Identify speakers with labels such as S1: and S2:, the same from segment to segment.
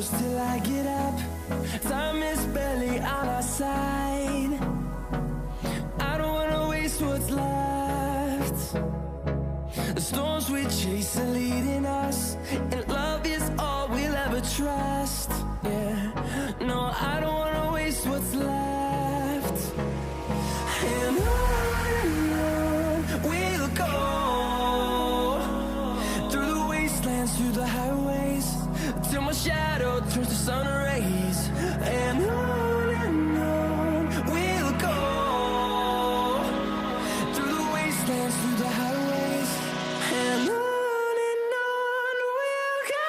S1: close till I get up. Time is barely on our side. I don't wanna waste what's left. The storms we chase are leading us, and love is all we'll ever trust. Yeah, no, I don't wanna waste what's left. And on we'll go, through the wastelands, through the highways, till my shadow turns to sun rays. And on we'll go, through the wastelands, through the highways, and on we'll go.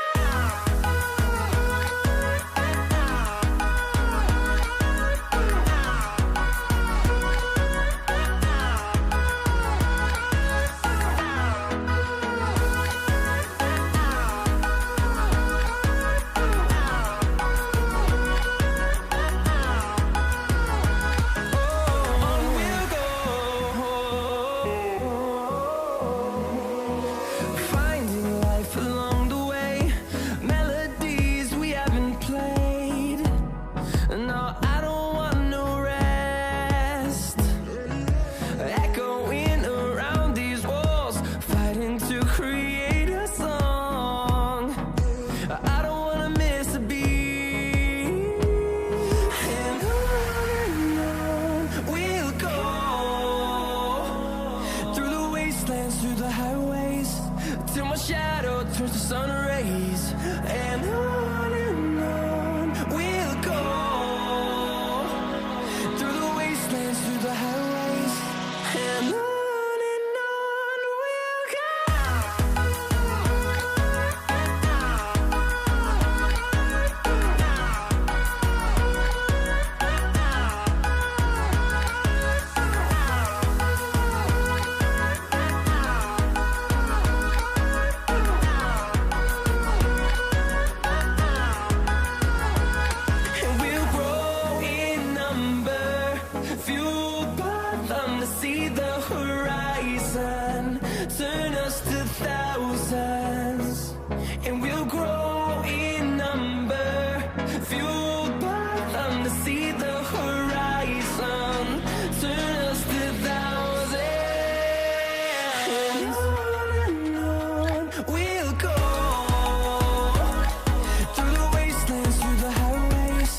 S1: Through the highways, till my shadow turns to sun rays. And on we'll go, through the wastelands, through the highways, and on we'll go. See the horizon, turn us to thousands, and we'll grow in number, fueled by them. To see the horizon, turn us to thousands, and on we'll go, through the wastelands, through the highways,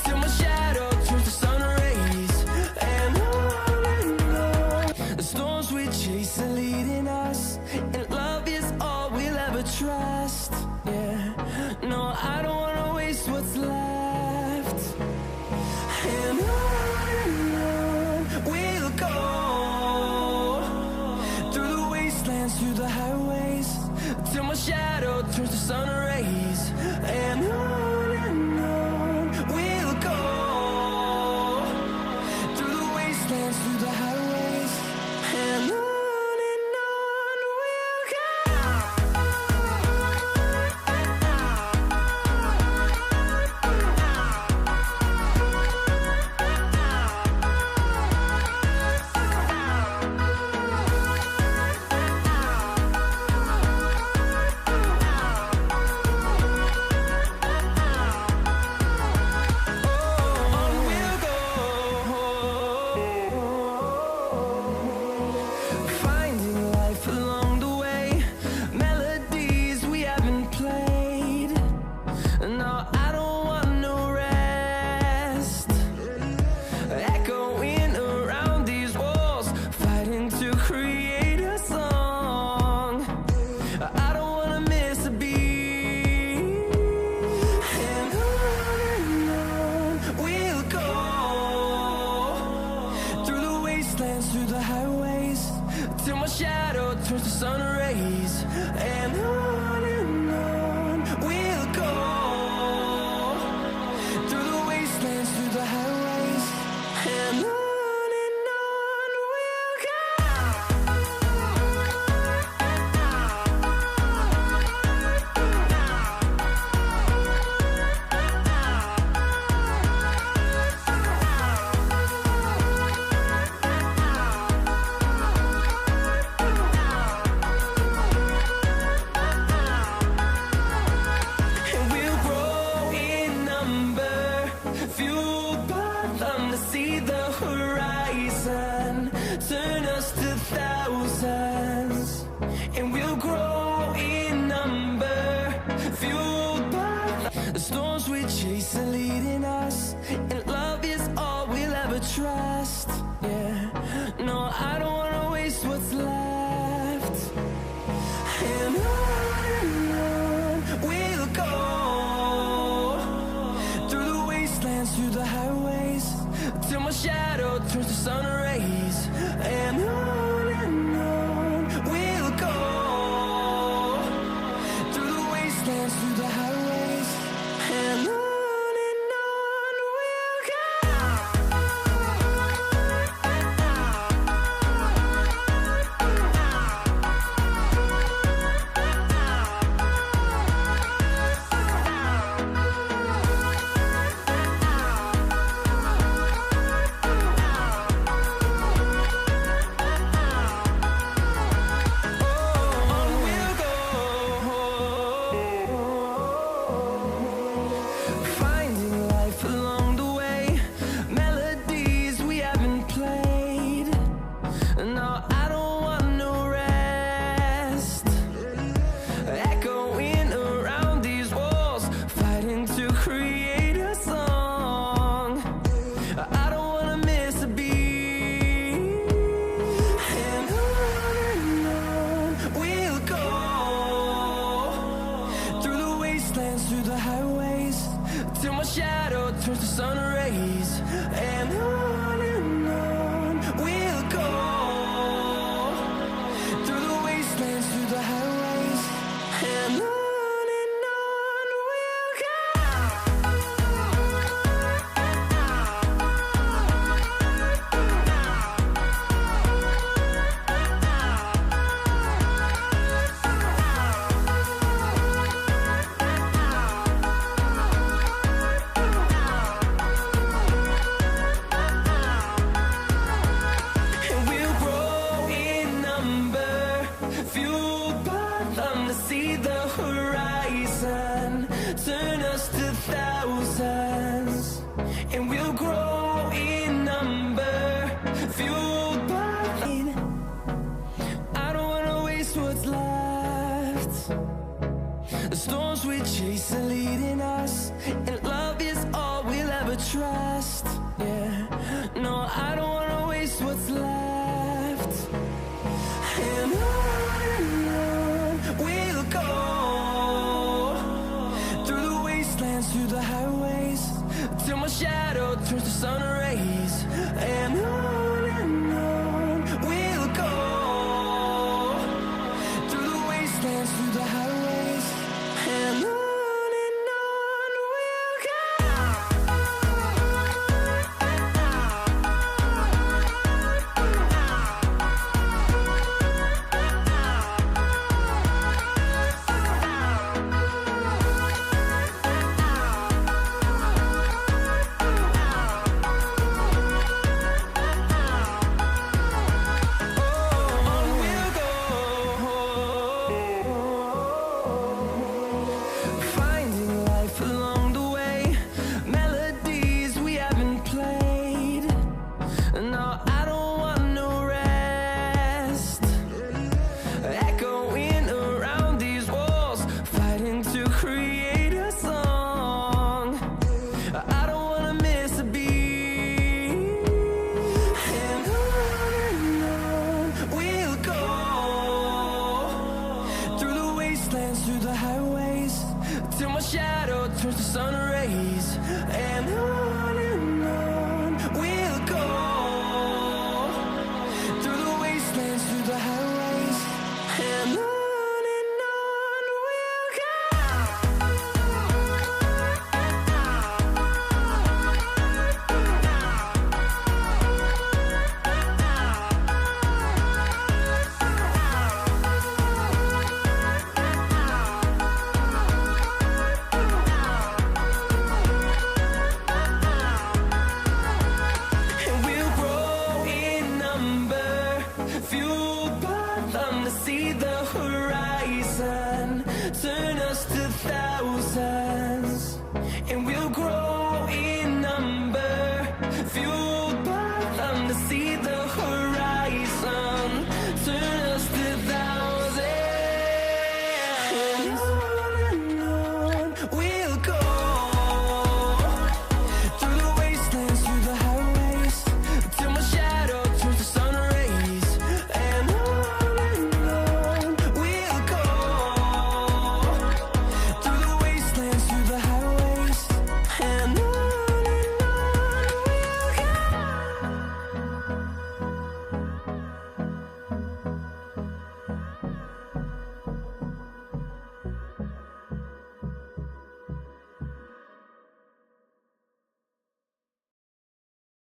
S1: till my shadow turns to sun rays. And the storms we chase are leading us, and love is all we'll ever trust. Yeah, no, I don't wanna waste what's left. And on we'll go, through the wastelands, through the highways, till my shadow turns to sun rays. And on we'll go, through the wastelands, through the highways, and on we'll go. Through the highways, till my shadow turns to sun rays. And on we'll go, through the wastelands, through the highways, and on we'll go. chasing, leading us, and love is all we'll ever trust. Yeah, no, I don't wanna waste what's left. And on we'll go, through the wastelands, through the highways, till my shadow turns to sun rays. And on we'll go, through the wastelands, through the highways, and on we'll go. Finding life along the way, melodies we haven't played. No, I don't want no rest. Echoing around these walls, fighting to create a song. I don't wanna miss a beat. And on we'll go, through the wastelands, through the highways, till my shadow turns to sun rays. And on we'll go, through the wastelands, through the highways, and on we'll go. And we'll grow in number, fueled by them to see the horizon, turn us to thousands. And we'll grow in number, fueled by them. I don't wanna waste what's left. The storms we chase are leading us, and love is all we'll ever trust. Yeah, no, I don't wanna waste what's left. And on we'll go, through the wastelands, through the highways, till my shadow turns to sun rays. And on